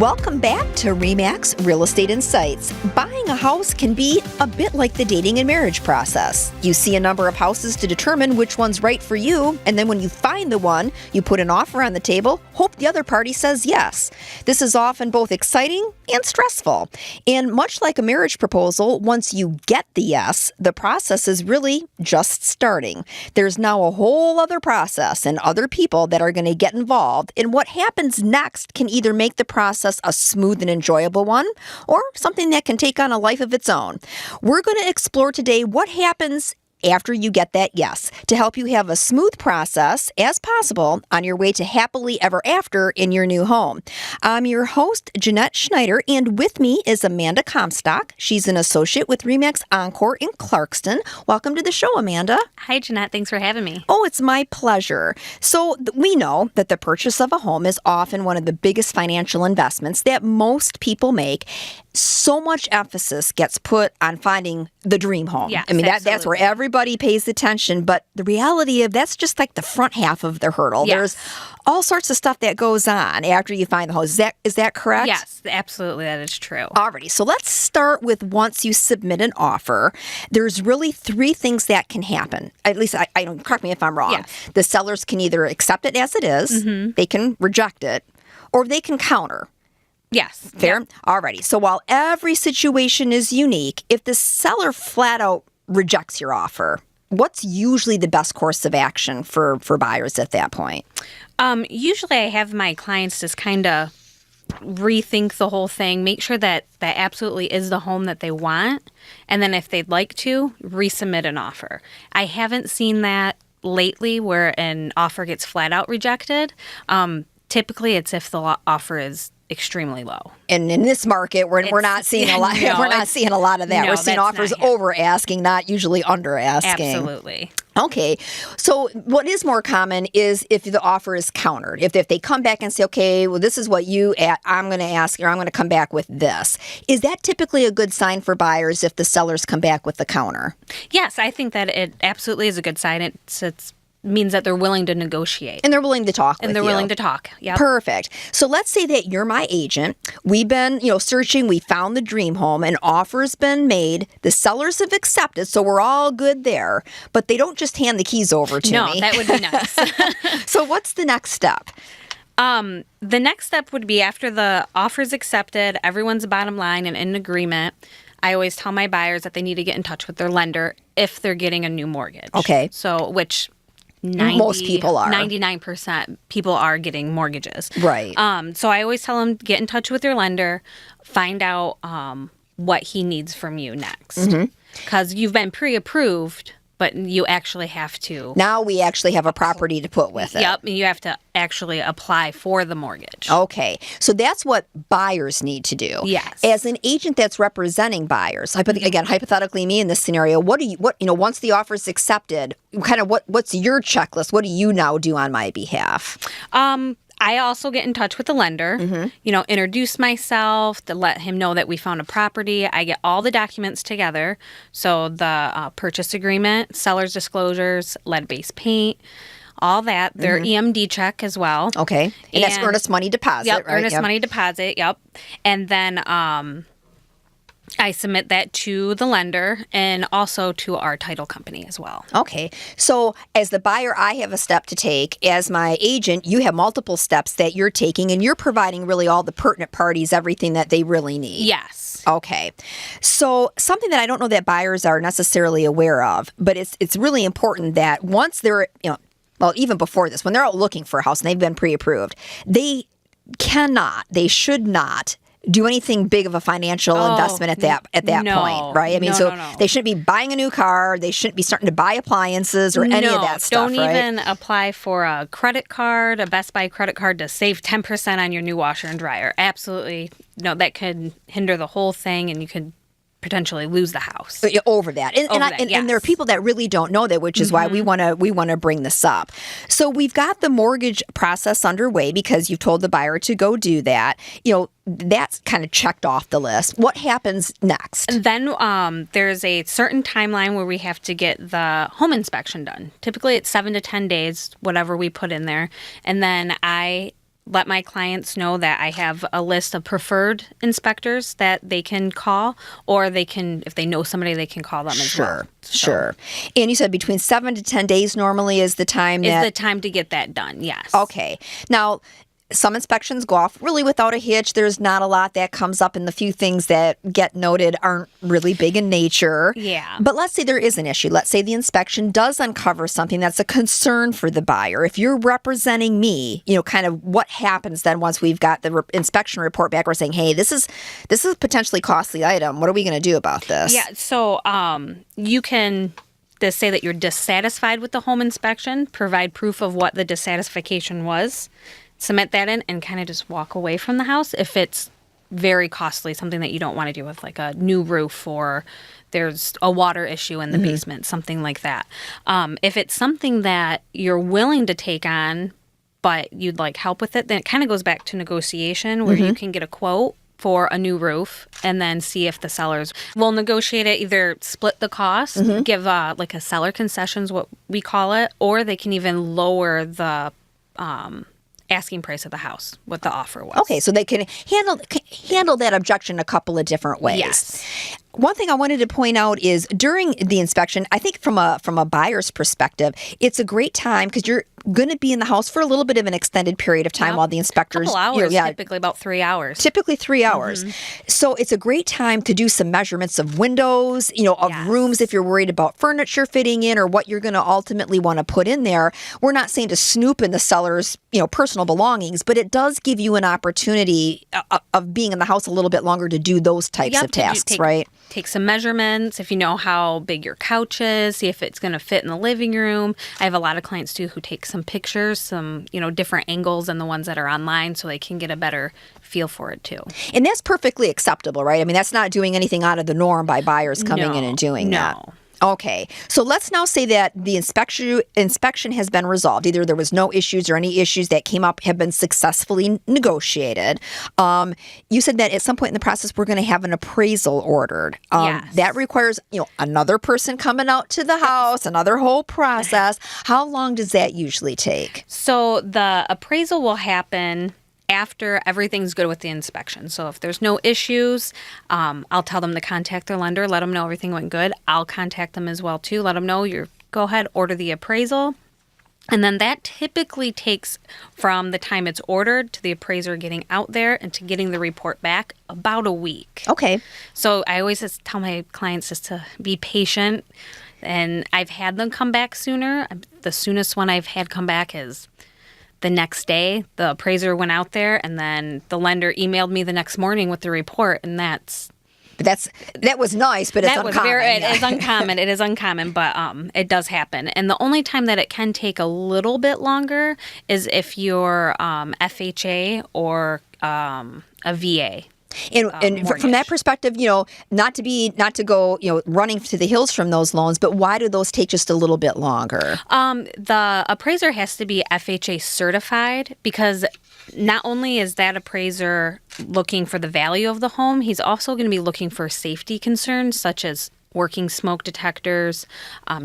Welcome back to RE/MAX Real Estate Insights. Buying a house can be a bit like the dating and marriage process. You see a number of houses to determine which one's right for you, and then when you find the one, you put an offer on the table, hope the other party says yes. This is often both exciting and stressful. And much like a marriage proposal, once you get the yes, the process is really just starting. There's now a whole other process and other people that are going to get involved, and what happens next can either make the process a smooth and enjoyable one, or something that can take on a life of its own. We're going to explore today what happens after you get that yes, to help you have a smooth process as possible on your way to happily ever after in your new home. I'm your host, Jeanette Schneider, and with me is Amanda Comstock. She's an associate with RE/MAX Encore in Clarkston. Welcome to the show, Amanda. Hi, Jeanette. Thanks for having me. Oh, it's my pleasure. So we know that the purchase of a home is often one of the biggest financial investments that most people make. So much emphasis gets put on finding the dream home. Yes, I mean, that's where everybody pays attention. But the reality of that's just like the front half of the hurdle. Yes. There's all sorts of stuff that goes on after you find the house. Is that correct? Yes, absolutely. That is true. Alrighty. So let's start with once you submit an offer. There's really three things that can happen. At least I don't, correct me if I'm wrong. Yes. The sellers can either accept it as it is, they can reject it, or they can counter. Yes. Fair? Yep. Alrighty. So while every situation is unique, if the seller flat out rejects your offer, what's usually the best course of action for buyers at that point? Usually I have my clients just kind of rethink the whole thing, make sure that that absolutely is the home that they want, and then if they'd like to, resubmit an offer. I haven't seen that lately where an offer gets flat out rejected. Typically it's if the offer is extremely low. And in this market, we're not seeing a lot. No, we're not seeing a lot of that. No, we're seeing that's offers not over asking, not usually under asking. Absolutely. Okay. So what is more common is if the offer is countered. If they come back and say, okay, well, this is what I'm going to ask, or I'm going to come back with this. Is that typically a good sign for buyers if the sellers come back with the counter? Yes, I think that it absolutely is a good sign. It's means that they're willing to negotiate. And they're willing to talk with you. And they're willing to talk. Yep. Perfect. So let's say that you're my agent. We've been, searching. We found the dream home. An offer's been made. The sellers have accepted, so we're all good there. But they don't just hand the keys over to me. No, that would be nice. So what's the next step? The next step would be after the offer's accepted, everyone's bottom line and in agreement. I always tell my buyers that they need to get in touch with their lender if they're getting a new mortgage. Okay. So, which... most people are. 99% people are getting mortgages. Right. So I always tell them, get in touch with your lender, find out what he needs from you next. Because you've been pre-approved, but you actually have to. Now we actually have a property to put with it. Yep. You have to actually apply for the mortgage. Okay. So that's what buyers need to do. Yes. As an agent that's representing buyers, again, hypothetically me in this scenario, once the offer is accepted, what's your checklist? What do you now do on my behalf? I also get in touch with the lender, introduce myself to let him know that we found a property. I get all the documents together. So the purchase agreement, seller's disclosures, lead-based paint, all that. Their EMD check as well. Okay. And that's earnest money deposit, yep, right? Earnest money deposit, yep. And then I submit that to the lender and also to our title company as well. Okay. So as the buyer, I have a step to take. As my agent, you have multiple steps that you're taking, and you're providing really all the pertinent parties everything that they really need. Yes. Okay. So something that I don't know that buyers are necessarily aware of, but it's really important that once they're, even before this, when they're out looking for a house and they've been pre-approved, they should not do anything big of a financial investment at that point, right? I mean, no. They shouldn't be buying a new car. They shouldn't be starting to buy appliances or any of that stuff, don't even apply for a credit card, a Best Buy credit card to save 10% on your new washer and dryer. Absolutely. No, that could hinder the whole thing, and you could potentially lose the house over that. And there are people that really don't know that, which is why we want to bring this up. So we've got the mortgage process underway because you've told the buyer to go do that. That's kind of checked off the list. What happens next? And then there's a certain timeline where we have to get the home inspection done. Typically it's 7 to 10 days, whatever we put in there. And then I let my clients know that I have a list of preferred inspectors that they can call, or they can, if they know somebody, they can call them as well. Sure. And you said between 7 to 10 days normally is the time Is the time to get that done, yes. Okay. Now, some inspections go off really without a hitch. There's not a lot that comes up, and the few things that get noted aren't really big in nature. Yeah. But let's say there is an issue. Let's say the inspection does uncover something that's a concern for the buyer. If you're representing me, kind of what happens then once we've got the inspection report back? We're saying, hey, this is a potentially costly item. What are we going to do about this? Yeah, so you can just say that you're dissatisfied with the home inspection, provide proof of what the dissatisfaction was, submit that in, and kind of just walk away from the house if it's very costly, something that you don't want to deal with, like a new roof or there's a water issue in the basement, something like that. If it's something that you're willing to take on, but you'd like help with it, then it kind of goes back to negotiation where you can get a quote for a new roof and then see if the sellers will negotiate it, either split the cost, give like a seller concessions, what we call it, or they can even lower the asking price of the house, what the offer was. Okay, so they can handle that objection a couple of different ways. Yes. One thing I wanted to point out is during the inspection, I think from a buyer's perspective, it's a great time because you're going to be in the house for a little bit of an extended period of time while the inspectors... Couple hours, typically about 3 hours. Typically 3 hours. So it's a great time to do some measurements of windows, of rooms if you're worried about furniture fitting in or what you're going to ultimately want to put in there. We're not saying to snoop in the seller's, personal belongings, but it does give you an opportunity of being in the house a little bit longer to do those types of tasks, right? Take some measurements. If you know how big your couch is, see if it's going to fit in the living room. I have a lot of clients too who take some pictures, some different angles than the ones that are online, so they can get a better feel for it too. And that's perfectly acceptable, right? I mean, that's not doing anything out of the norm by buyers coming in and doing that. Okay, so let's now say that the inspection has been resolved. Either there was no issues or any issues that came up have been successfully negotiated. You said that at some point in the process, we're going to have an appraisal ordered. Yes. That requires, another person coming out to the house, another whole process. How long does that usually take? So the appraisal will happen after everything's good with the inspection. So if there's no issues, I'll tell them to contact their lender, let them know everything went good. I'll contact them as well too, let them know go ahead, order the appraisal. And then that typically takes from the time it's ordered to the appraiser getting out there and to getting the report back about a week. Okay. So I always just tell my clients just to be patient. And I've had them come back sooner. The soonest one I've had come back is the next day. The appraiser went out there, and then the lender emailed me the next morning with the report, and that was nice, but it's uncommon. It is uncommon. It is uncommon, but it does happen. And the only time that it can take a little bit longer is if you're FHA or a VA. And from that perspective, not to go, running to the hills from those loans, but why do those take just a little bit longer? The appraiser has to be FHA certified because not only is that appraiser looking for the value of the home, he's also going to be looking for safety concerns such as working smoke detectors,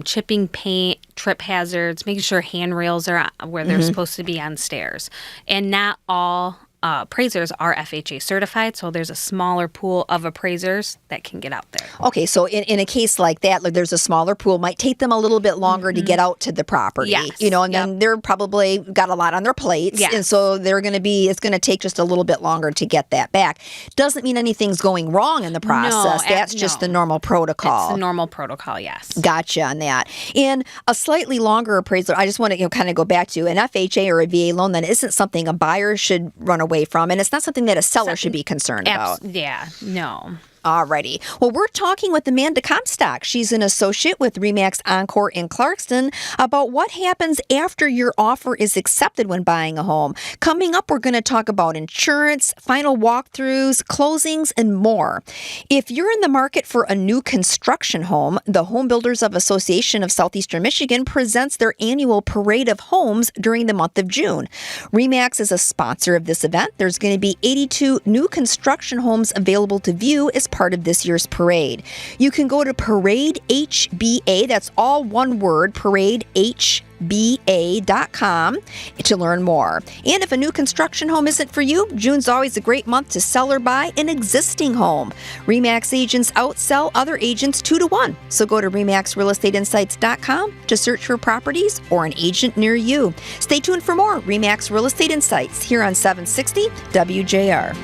chipping paint, trip hazards, making sure handrails are where they're supposed to be on stairs. And not all appraisers are FHA certified, so there's a smaller pool of appraisers that can get out there. Okay, so in a case like that, there's a smaller pool, might take them a little bit longer to get out to the property. Yes. And then they're probably got a lot on their plates, and so it's going to take just a little bit longer to get that back. Doesn't mean anything's going wrong in the process. That's just the normal protocol. It's the normal protocol, yes. Gotcha on that. And a slightly longer appraisal, I just want to kind of go back to an FHA or a VA loan that isn't something a buyer should run away from, and it's not something that a seller should be concerned about. Yeah, no. Alrighty. Well, we're talking with Amanda Comstock. She's an associate with RE/MAX Encore in Clarkston about what happens after your offer is accepted when buying a home. Coming up, we're going to talk about insurance, final walkthroughs, closings, and more. If you're in the market for a new construction home, the Home Builders of Association of Southeastern Michigan presents their annual Parade of Homes during the month of June. RE/MAX is a sponsor of this event. There's going to be 82 new construction homes available to view as part of this year's parade. You can go to Parade HBA, that's all one word, paradehba.com to learn more. And if a new construction home isn't for you, June's always a great month to sell or buy an existing home. RE/MAX agents outsell other agents 2-1. So go to RE/MAXRealEstateInsights.com to search for properties or an agent near you. Stay tuned for more RE/MAX Real Estate Insights here on 760 WJR.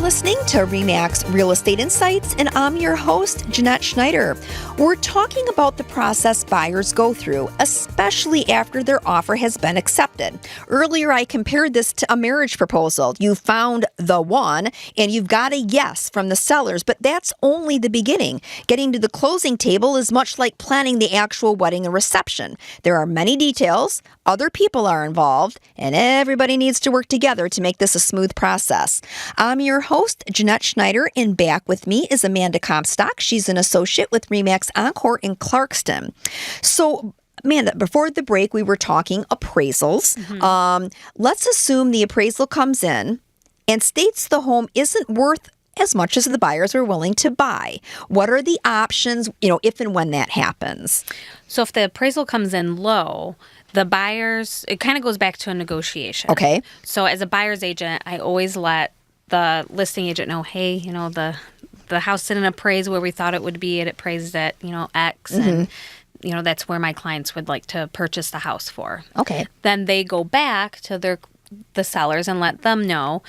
Listening to RE/MAX Real Estate Insights, and I'm your host, Jeanette Schneider. We're talking about the process buyers go through, especially after their offer has been accepted. Earlier, I compared this to a marriage proposal. You found the one, and you've got a yes from the sellers, but that's only the beginning. Getting to the closing table is much like planning the actual wedding and reception. There are many details, other people are involved, and everybody needs to work together to make this a smooth process. I'm your host, Jeanette Schneider, and back with me is Amanda Comstock. She's an associate with RE/MAX Encore in Clarkston. So, Amanda, before the break, we were talking appraisals. Let's assume the appraisal comes in and states the home isn't worth as much as the buyers are willing to buy. What are the options, if and when that happens? So if the appraisal comes in low, the buyers, it kind of goes back to a negotiation. Okay. So as a buyer's agent, I always let the listing agent know, hey, the house didn't appraise where we thought it would be. It appraised at, X. And, that's where my clients would like to purchase the house for. Okay. Then they go back to the sellers and let them know.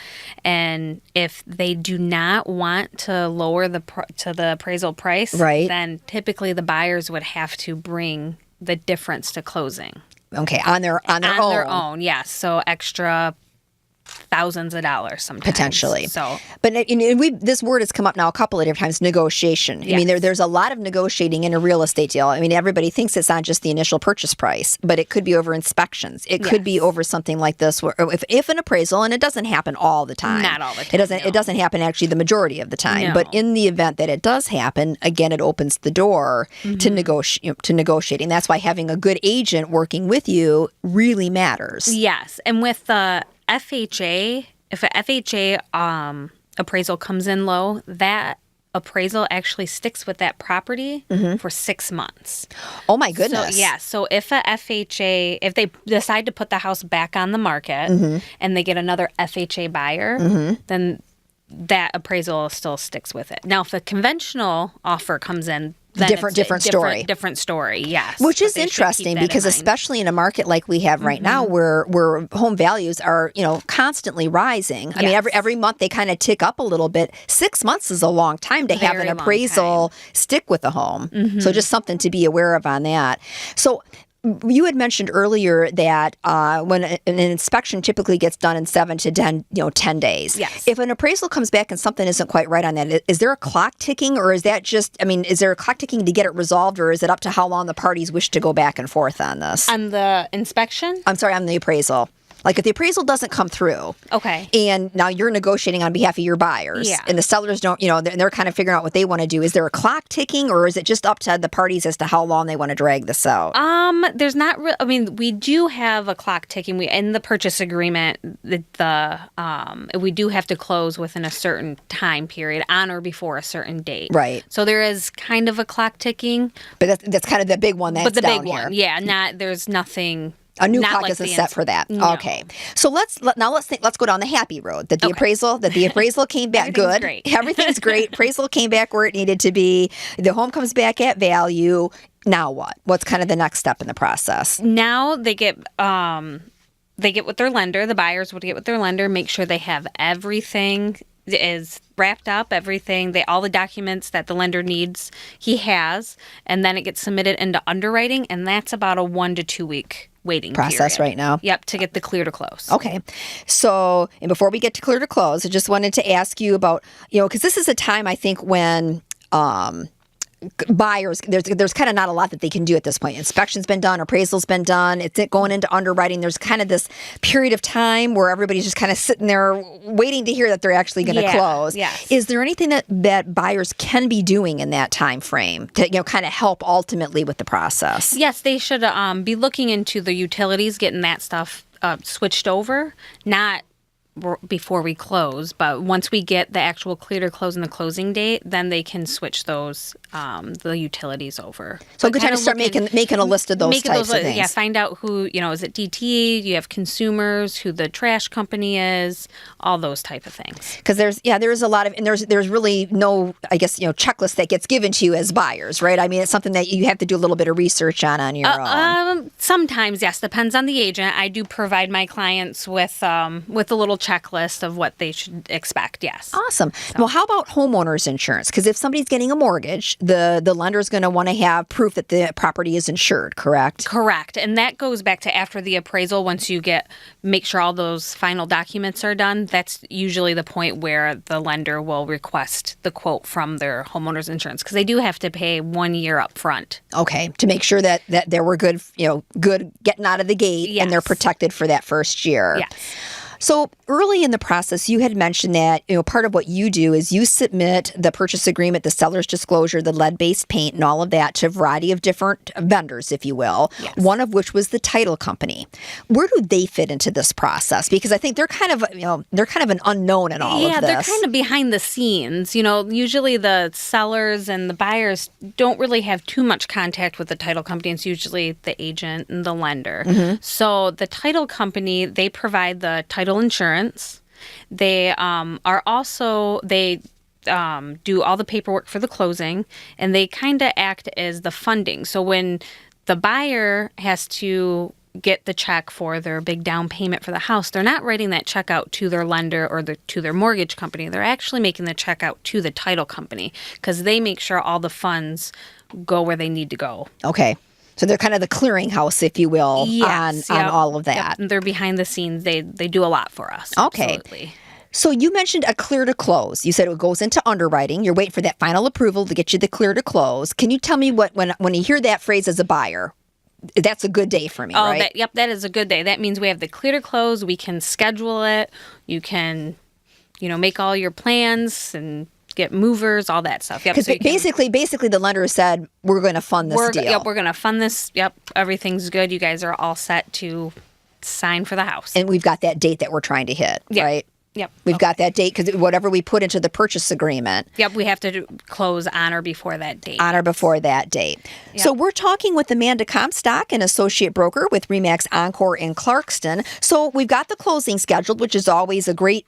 And if they do not want to lower the appraisal price, right, then typically the buyers would have to bring the difference to closing. Okay, on their own. On their own, yes. So extra thousands of dollars sometimes. Potentially. So, but this word has come up now a couple of different times, negotiation. Yes. I mean, there's a lot of negotiating in a real estate deal. I mean, everybody thinks it's not just the initial purchase price, but it could be over inspections. It could be over something like this, where if an appraisal, and it doesn't happen all the time. Not all the time. It doesn't happen actually the majority of the time. No. But in the event that it does happen, again, it opens the door to negotiating. That's why having a good agent working with you really matters. Yes. And with the FHA, if an FHA appraisal comes in low, that appraisal actually sticks with that property for 6 months. Oh my goodness. So if a FHA, if they decide to put the house back on the market and they get another FHA buyer, then that appraisal still sticks with it. Now, if a conventional offer comes in, then different story. Different story, yes. Which is interesting because especially in a market like we have right now where home values are, constantly rising. I mean, every month they kind of tick up a little bit. 6 months is a long time to have an appraisal stick with a home. So just something to be aware of on that. So you had mentioned earlier that when an inspection typically gets done in 7 to 10 days. Yes. If an appraisal comes back and something isn't quite right on that, is there a clock ticking, or is that just, is there a clock ticking to get it resolved, or is it up to how long the parties wish to go back and forth on this? On the inspection? I'm sorry, on the appraisal. Like if the appraisal doesn't come through, okay, and now you're negotiating on behalf of your buyers, and the sellers don't, they're kind of figuring out what they want to do. Is there a clock ticking, or is it just up to the parties as to how long they want to drag this out? There's not real. We do have a clock ticking. We in the purchase agreement, we do have to close within a certain time period, on or before a certain date. Right. So there is kind of a clock ticking, but that's kind of the big one. That's down here. One, yeah. There's nothing. A new clock isn't set for that. No. Okay. So let's go down the happy road. That the appraisal came back good. Great. Everything's great. Appraisal came back where it needed to be. The home comes back at value. Now what? What's kind of the next step in the process? Now they get with their lender. The buyers would get with their lender, make sure they have everything is wrapped up, all the documents that the lender needs, he has, and then it gets submitted into underwriting, and that's about a 1 to 2 week waiting process period. Right now. Yep, to get the clear to close. Okay. So, and before we get to clear to close, I just wanted to ask you about, because this is a time I think when buyers, there's kind of not a lot that they can do at this point. Inspection's been done, appraisal's been done, it's going into underwriting. There's kind of this period of time where everybody's just kind of sitting there waiting to hear that they're actually going to close. Yes. Is there anything that buyers can be doing in that time frame to kind of help ultimately with the process? Yes, they should be looking into the utilities, getting that stuff switched over, not before we close, but once we get the actual clear to close and the closing date, then they can switch those the utilities over. So good time to start making a list of those types of things. Yeah, find out who, is it DTE, you have consumers, who the trash company is, all those type of things. Because there's a lot of, and there's really no, I guess, checklist that gets given to you as buyers, right? I mean, it's something that you have to do a little bit of research on your own. Sometimes, yes, depends on the agent. I do provide my clients with a little checklist of what they should expect, yes. Awesome. So. Well, how about homeowners insurance? Because if somebody's getting a mortgage, the lender's going to want to have proof that the property is insured, correct? Correct. And that goes back to after the appraisal, once you make sure all those final documents are done, that's usually the point where the lender will request the quote from their homeowner's insurance, because they do have to pay 1 year up front. Okay, to make sure that they were good, good getting out of the gate, yes, and they're protected for that first year. Yes. So early in the process, you had mentioned that, part of what you do is you submit the purchase agreement, the seller's disclosure, the lead-based paint, and all of that to a variety of different vendors, if you will, yes, one of which was the title company. Where do they fit into this process? Because I think they're kind of an unknown in all of this. Yeah, they're kind of behind the scenes. Usually the sellers and the buyers don't really have too much contact with the title company. It's usually the agent and the lender. Mm-hmm. So the title company, they provide the title insurance. They do all the paperwork for the closing, and they kind of act as the funding. So when the buyer has to get the check for their big down payment for the house, they're not writing that check out to their lender or to their mortgage company. They're actually making the check out to the title company, because they make sure all the funds go where they need to go. Okay. So they're kind of the clearinghouse, if you will, yes, on all of that. Yep. They're behind the scenes. They do a lot for us. Okay. Absolutely. So you mentioned a clear to close. You said it goes into underwriting. You're waiting for that final approval to get you the clear to close. Can you tell me when you hear that phrase as a buyer, that's a good day for me, right? That is a good day. That means we have the clear to close. We can schedule it. You can, make all your plans and get movers, all that stuff. Because basically, the lender said, we're going to fund this deal. Yep, we're going to fund this. Yep, everything's good. You guys are all set to sign for the house. And we've got that date that we're trying to hit, right? Yep. We've got that date because whatever we put into the purchase agreement. Yep, we have to close on or before that date. On or before that date. Yep. So we're talking with Amanda Comstock, an associate broker with RE/MAX Encore in Clarkston. So we've got the closing scheduled, which is always a great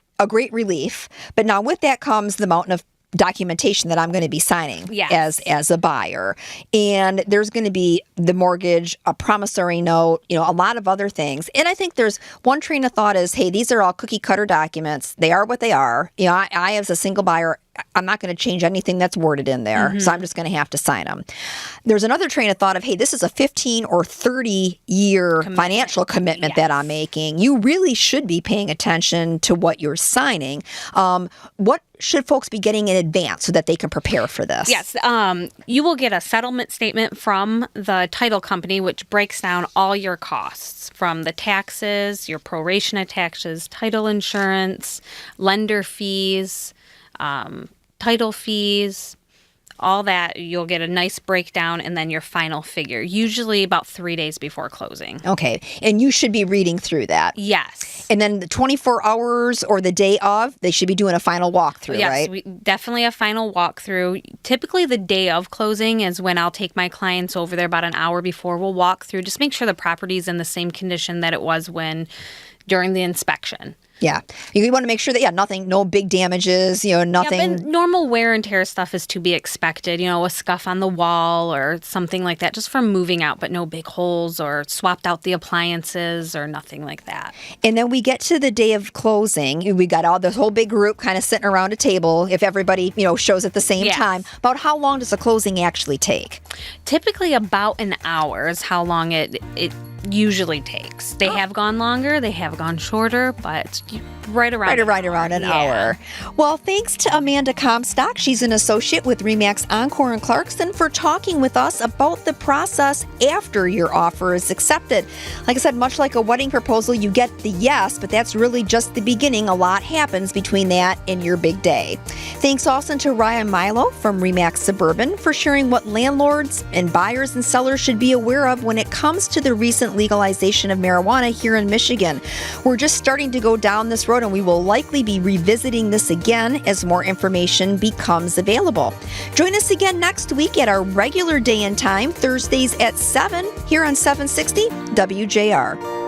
relief. But now with that comes the mountain of documentation that I'm going to be signing, yes, as a buyer. And there's going to be the mortgage, a promissory note, a lot of other things. And I think there's one train of thought is, hey, these are all cookie cutter documents. They are what they are. I as a single buyer, I'm not going to change anything that's worded in there, mm-hmm, so I'm just going to have to sign them. There's another train of thought of, hey, this is a 15 or 30-year financial commitment, yes, that I'm making. You really should be paying attention to what you're signing. What should folks be getting in advance so that they can prepare for this? Yes, you will get a settlement statement from the title company, which breaks down all your costs, from the taxes, your proration of taxes, title insurance, lender fees, title fees, all that. You'll get a nice breakdown and then your final figure, usually about 3 days before closing. Okay. And you should be reading through that. Yes. And then the 24 hours or the day of, they should be doing a final walkthrough, right? Yes, definitely a final walkthrough. Typically the day of closing is when I'll take my clients over there about an hour before. We'll walk through, just make sure the property's in the same condition that it was during the inspection. Yeah. You want to make sure that, nothing, no big damages, nothing. Yeah, but normal wear and tear stuff is to be expected, a scuff on the wall or something like that, just from moving out, but no big holes or swapped out the appliances or nothing like that. And then we get to the day of closing. We got all this whole big group kind of sitting around a table. If everybody, shows at the same, yes, time. About how long does the closing actually take? Typically about an hour is how long it usually takes. They have gone longer, they have gone shorter, but right around an hour. Well, thanks to Amanda Comstock. She's an associate with RE/MAX Encore and Clarkson for talking with us about the process after your offer is accepted. Like I said, much like a wedding proposal, you get the yes, but that's really just the beginning. A lot happens between that and your big day. Thanks also to Ryan Milo from RE/MAX Suburban for sharing what landlords and buyers and sellers should be aware of when it comes to the recent legalization of marijuana here in Michigan. We're just starting to go down this road, and we will likely be revisiting this again as more information becomes available. Join us again next week at our regular day and time, Thursdays at 7 here on 760 WJR.